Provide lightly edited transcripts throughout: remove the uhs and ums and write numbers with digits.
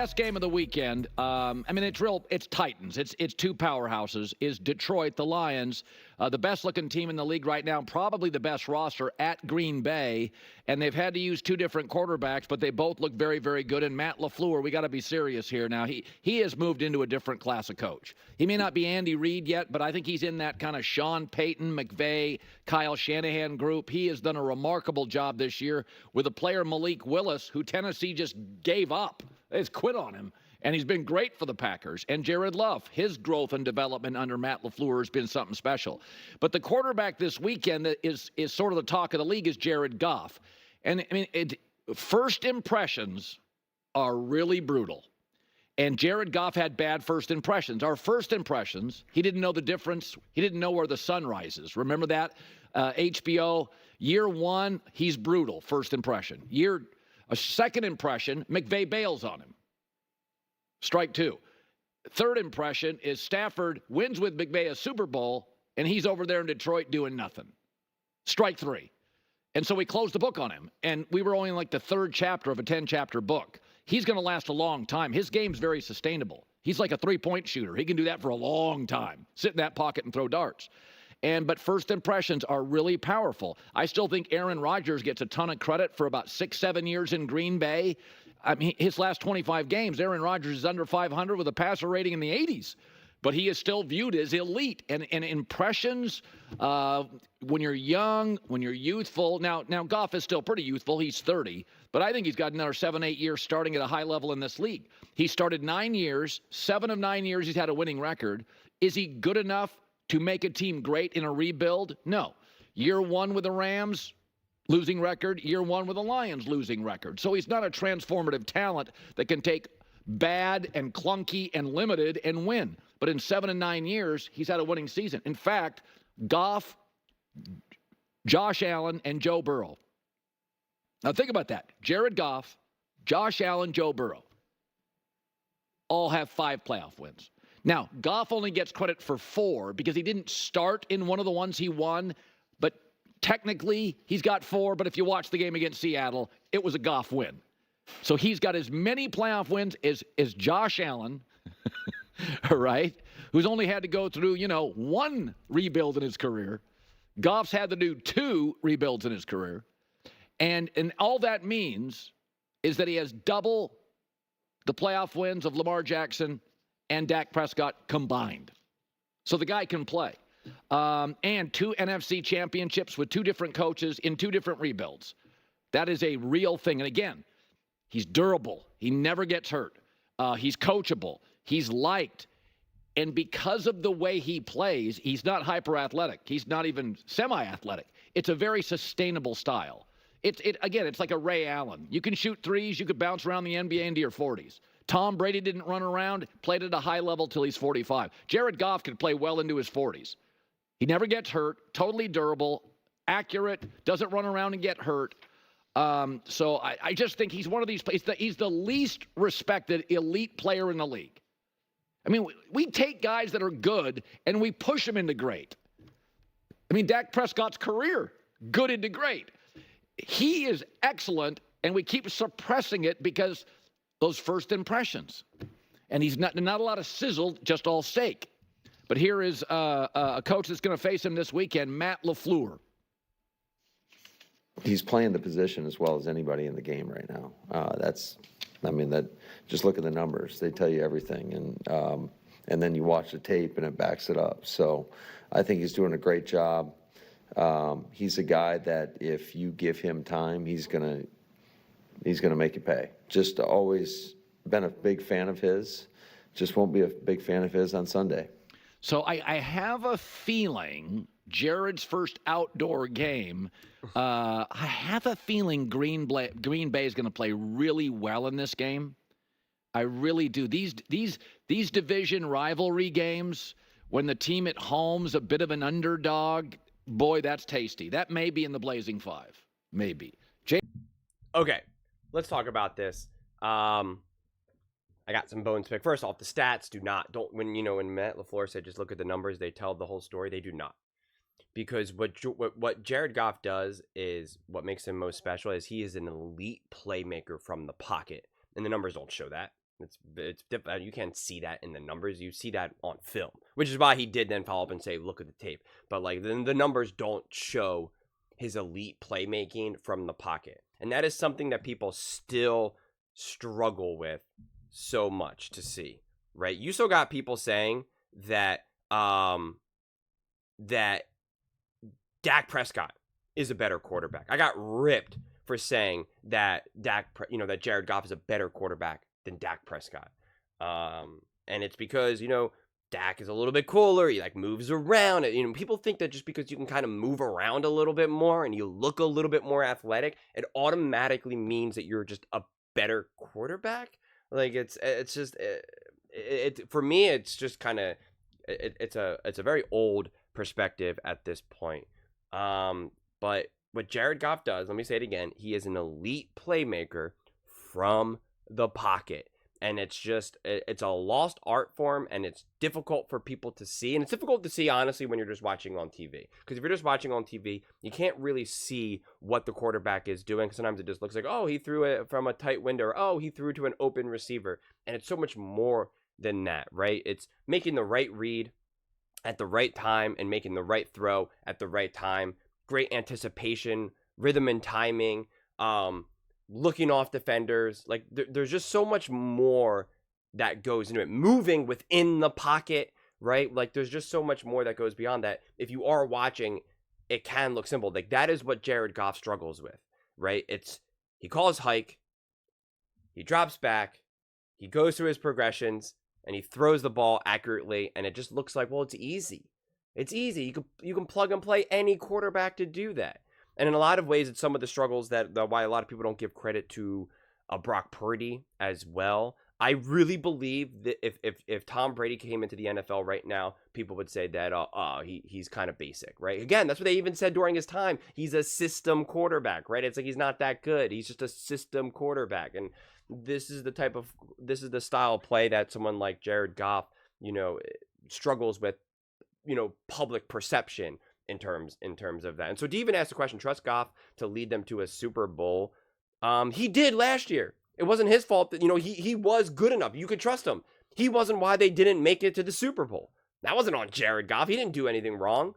Best game of the weekend. It's Titans. It's two powerhouses. Is Detroit, the Lions, the best-looking team in the league right now, probably the best roster at Green Bay, and they've had to use two different quarterbacks, but they both look very, very good. And Matt LaFleur, we got to be serious here now. He has moved into a different class of coach. He may not be Andy Reid yet, but I think he's in that kind of Sean Payton, McVay, Kyle Shanahan group. He has done a remarkable job this year with a player, Malik Willis, who Tennessee just gave up. It's quit on him, and he's been great for the Packers. And Jared Goff, his growth and development under Matt LaFleur has been something special. But the quarterback this weekend that is sort of the talk of the league is Jared Goff. And, first impressions are really brutal. And Jared Goff had bad first impressions. Our first impressions, he didn't know the difference. He didn't know where the sun rises. Remember that? HBO, year one, he's brutal, first impression. A second impression, McVay bails on him. Strike two. Third impression is Stafford wins with McVay a Super Bowl, and he's over there in Detroit doing nothing. Strike three. And so we closed the book on him. And we were only like the third chapter of a 10-chapter book. He's going to last a long time. His game's very sustainable. He's like a three-point shooter. He can do that for a long time. Sit in that pocket and throw darts. But first impressions are really powerful. I still think Aaron Rodgers gets a ton of credit for about 6-7 years in Green Bay. I mean, his last 25 games, Aaron Rodgers is under 500 with a passer rating in the 80s. But he is still viewed as elite. And impressions, when you're young, when you're youthful. Now Goff is still pretty youthful. He's 30. But I think he's got another 7-8 years starting at a high level in this league. He started 9 years. 7 of 9 years he's had a winning record. Is he good enough to make a team great in a rebuild? No. Year one with the Rams, losing record. Year one with the Lions, losing record. So he's not a transformative talent that can take bad and clunky and limited and win. But in 7 and 9 years, he's had a winning season. In fact, Goff, Josh Allen, and Joe Burrow. Now think about that. Jared Goff, Josh Allen, Joe Burrow all have 5 playoff wins. Now, Goff only gets credit for 4 because he didn't start in one of the ones he won, but technically he's got 4, but if you watch the game against Seattle, it was a Goff win. So he's got as many playoff wins as Josh Allen, right, who's only had to go through, 1 rebuild in his career. Goff's had to do 2 rebuilds in his career. And all that means is that he has double the playoff wins of Lamar Jackson and Dak Prescott combined. So the guy can play. And 2 NFC championships with 2 different coaches in 2 different rebuilds. That is a real thing. And again, he's durable. He never gets hurt. He's coachable. He's liked. And because of the way he plays, he's not hyper-athletic. He's not even semi-athletic. It's a very sustainable style. It's like a Ray Allen. You can shoot threes. You could bounce around the NBA into your 40s. Tom Brady didn't run around, played at a high level till he's 45. Jared Goff could play well into his 40s. He never gets hurt, totally durable, accurate, doesn't run around and get hurt. So I just think he's one of these players. He's the least respected elite player in the league. I mean, we take guys that are good and we push them into great. I mean, Dak Prescott's career, good into great. He is excellent, and we keep suppressing it because those first impressions. And he's not a lot of sizzle, just all steak. But here is a coach that's going to face him this weekend, Matt LaFleur. He's playing the position as well as anybody in the game right now. Just look at the numbers. They tell you everything. And then you watch the tape and it backs it up. So I think he's doing a great job. He's a guy that if you give him time, he's gonna make you pay. Just always been a big fan of his. Just won't be a big fan of his on Sunday. So I have a feeling Jared's first outdoor game, I have a feeling Green Bay is going to play really well in this game. I really do. These division rivalry games, when the team at home's a bit of an underdog, boy, that's tasty. That may be in the Blazing Five. Maybe. Okay, let's talk about this. I got some bones to pick. First off, the stats when Matt LaFleur said just look at the numbers, they tell the whole story. They do not. Because what Jared Goff does is what makes him most special is he is an elite playmaker from the pocket. And the numbers don't show that. It's different. You can't see that in the numbers. You see that on film, which is why he did then follow up and say, look at the tape. But like then the numbers don't show his elite playmaking from the pocket. And that is something that people still struggle with so much to see, right? You still got people saying that that Dak Prescott is a better quarterback. I got ripped for saying that that Jared Goff is a better quarterback than Dak Prescott. And it's because, Dak is a little bit cooler. He like moves around. People think that just because you can kind of move around a little bit more and you look a little bit more athletic, it automatically means that you're just a better quarterback. Like it's just for me, it's just kind of it's a very old perspective at this point. But what Jared Goff does, let me say it again, he is an elite playmaker from the pocket. And it's a lost art form, and it's difficult for people to see. And it's difficult to see, honestly, when you're just watching on TV. Because if you're just watching on TV, you can't really see what the quarterback is doing. Sometimes it just looks like, oh, he threw it from a tight window, or oh, he threw to an open receiver. And it's so much more than that, right? It's making the right read at the right time and making the right throw at the right time. Great anticipation, rhythm and timing, looking off defenders. Like there's just so much more that goes into it. Moving within the pocket, right? Like there's just so much more that goes beyond that. If you are watching, it can look simple. Like that is what Jared Goff struggles with, right? He calls hike, he drops back, he goes through his progressions, and he throws the ball accurately, and it just looks like, well, it's easy. It's easy. You can plug and play any quarterback to do that. And in a lot of ways, it's some of the struggles that why a lot of people don't give credit to Brock Purdy as well. I really believe that if Tom Brady came into the NFL right now, people would say that he's kind of basic, right? Again, that's what they even said during his time. He's a system quarterback, right? It's like he's not that good. He's just a system quarterback, and this is the style of play that someone like Jared Goff, struggles with, public perception. In terms of that. And so to even ask the question, trust Goff to lead them to a Super Bowl, he did last year. It wasn't his fault that, he was good enough. You could trust him. He wasn't why they didn't make it to the Super Bowl. That wasn't on Jared Goff. He didn't do anything wrong.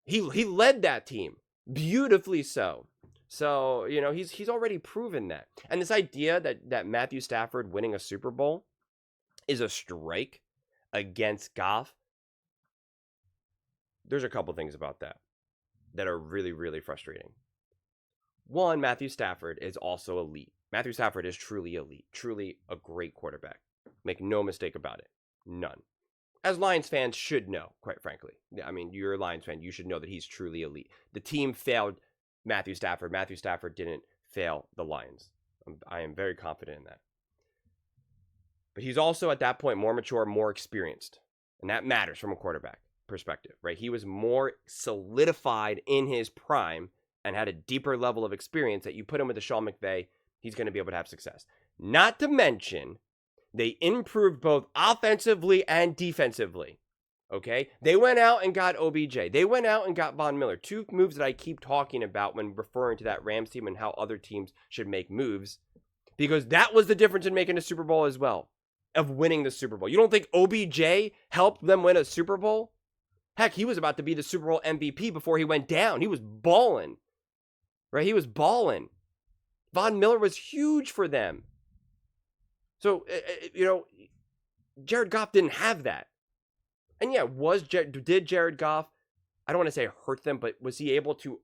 He led that team beautifully so. So, he's already proven that. And this idea that Matthew Stafford winning a Super Bowl is a strike against Goff, there's a couple things about that are really, really frustrating. One, Matthew Stafford is also elite. Matthew Stafford is truly elite, truly a great quarterback. Make no mistake about it. None. As Lions fans should know, quite frankly. I mean, you're a Lions fan. You should know that he's truly elite. The team failed Matthew Stafford. Matthew Stafford didn't fail the Lions. I am very confident in that. But he's also, at that point, more mature, more experienced. And that matters from a quarterback perspective, right? He was more solidified in his prime and had a deeper level of experience that you put him with a Sean McVay, he's going to be able to have success. Not to mention, they improved both offensively and defensively, okay? They went out and got OBJ. They went out and got Von Miller. Two moves that I keep talking about when referring to that Rams team and how other teams should make moves, because that was the difference in making a Super Bowl as well, of winning the Super Bowl. You don't think OBJ helped them win a Super Bowl? Heck, he was about to be the Super Bowl MVP before he went down. He was balling, right? He was balling. Von Miller was huge for them. So, Jared Goff didn't have that. And yeah, did Jared Goff, I don't want to say hurt them, but was he able to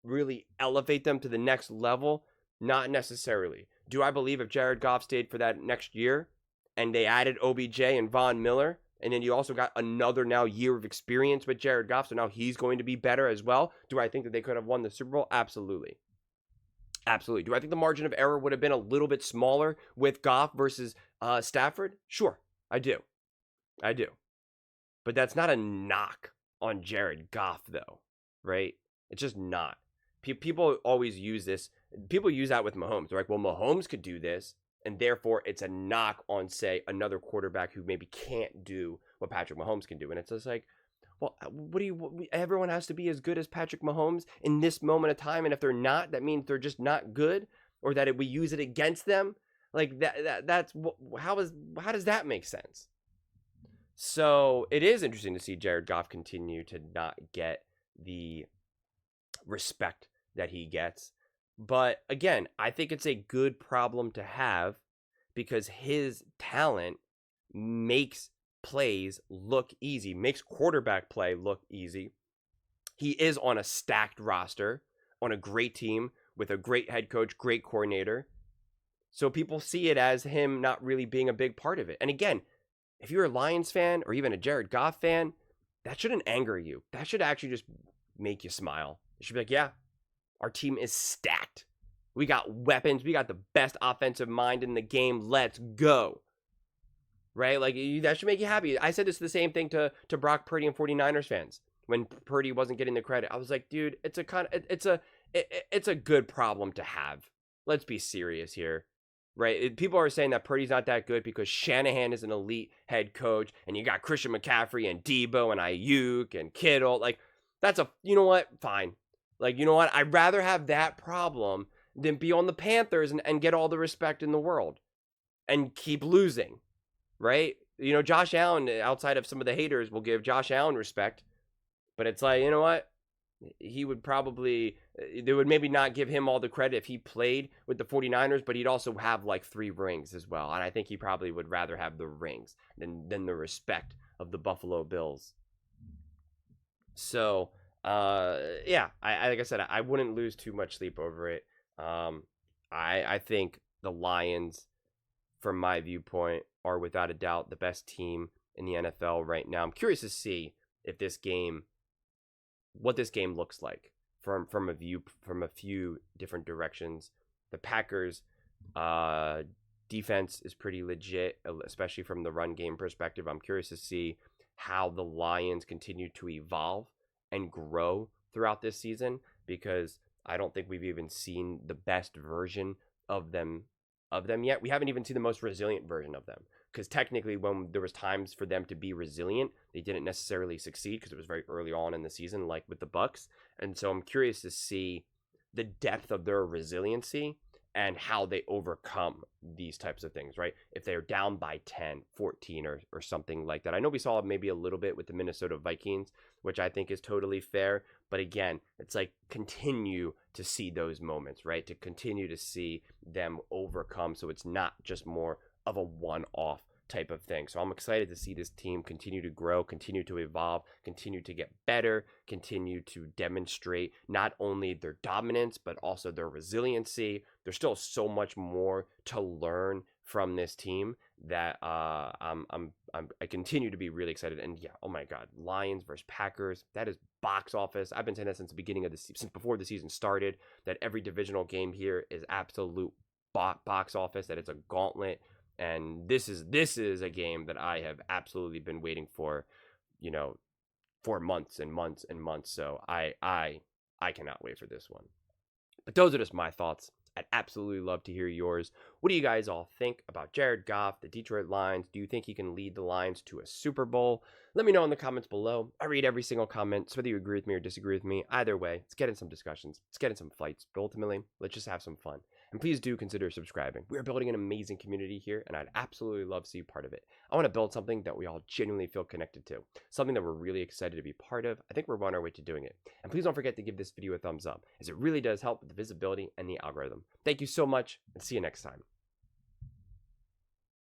really elevate them to the next level? Not necessarily. Do I believe if Jared Goff stayed for that next year and they added OBJ and Von Miller, and then you also got another now year of experience with Jared Goff, so now he's going to be better as well. Do I think that they could have won the Super Bowl? Absolutely. Absolutely. Do I think the margin of error would have been a little bit smaller with Goff versus Stafford? Sure, I do. But that's not a knock on Jared Goff, though, right? It's just not. People always use this. People use that with Mahomes. They're like, well, Mahomes could do this, and therefore it's a knock on, say, another quarterback who maybe can't do what Patrick Mahomes can do. And it's just like, well, everyone has to be as good as Patrick Mahomes in this moment of time. And if they're not, that means they're just not good, or that we use it against them. Like that's how does that make sense? So it is interesting to see Jared Goff continue to not get the respect that he gets. But again, I think it's a good problem to have because his talent makes plays look easy, makes quarterback play look easy. He is on a stacked roster, on a great team with a great head coach, great coordinator. So people see it as him not really being a big part of it. And again, if you're a Lions fan or even a Jared Goff fan, that shouldn't anger you. That should actually just make you smile. It should be like, yeah, our team is stacked. We got weapons. We got the best offensive mind in the game. Let's go. Right? Like, that should make you happy. I said this the same thing to Brock Purdy and 49ers fans when Purdy wasn't getting the credit. I was like, dude, it's a good problem to have. Let's be serious here. Right? People are saying that Purdy's not that good because Shanahan is an elite head coach and you got Christian McCaffrey and Debo and Ayuk and Kittle. Like, that's you know what? Fine. Like, you know what? I'd rather have that problem than be on the Panthers and get all the respect in the world and keep losing. Right? You know, Josh Allen, outside of some of the haters, will give Josh Allen respect. But it's like, you know what? He would probably, they would maybe not give him all the credit if he played with the 49ers, but he'd also have like 3 rings as well. And I think he probably would rather have the rings than the respect of the Buffalo Bills. So, yeah, like I said, I wouldn't lose too much sleep over it. I think the Lions, from my viewpoint, are without a doubt the best team in the NFL right now. I'm curious to see if what this game looks like from a few different directions. The Packers defense is pretty legit, especially from the run game perspective. I'm curious to see how the Lions continue to evolve and grow throughout this season, because I don't think we've even seen the best version of them yet. We haven't even seen the most resilient version of them, because technically when there was times for them to be resilient, they didn't necessarily succeed because it was very early on in the season, like with the Bucks. And so I'm curious to see the depth of their resiliency and how they overcome these types of things, right? If they're down by 10, 14 or something like that. I know we saw maybe a little bit with the Minnesota Vikings, which I think is totally fair. But again, it's like continue to see those moments, right? To continue to see them overcome, so it's not just more of a one-off type of thing. So I'm excited to see this team continue to grow, continue to evolve, continue to get better, continue to demonstrate not only their dominance, but also their resiliency. There's still so much more to learn from this team that I continue to be really excited. And yeah, oh my God, Lions versus Packers, that is box office. I've been saying that since the beginning of since before the season started, that every divisional game here is absolute box office, that it's a gauntlet. And this is a game that I have absolutely been waiting for, for months and months and months. So I cannot wait for this one. But those are just my thoughts. I'd absolutely love to hear yours. What do you guys all think about Jared Goff, the Detroit Lions? Do you think he can lead the Lions to a Super Bowl? Let me know in the comments below. I read every single comment, so whether you agree with me or disagree with me, either way, let's get in some discussions. Let's get in some fights. But ultimately, let's just have some fun. And please do consider subscribing. We are building an amazing community here, and I'd absolutely love to see part of it. I want to build something that we all genuinely feel connected to, something that we're really excited to be part of. I think we're on our way to doing it. And please don't forget to give this video a thumbs up, as it really does help with the visibility and the algorithm. Thank you so much, and see you next time.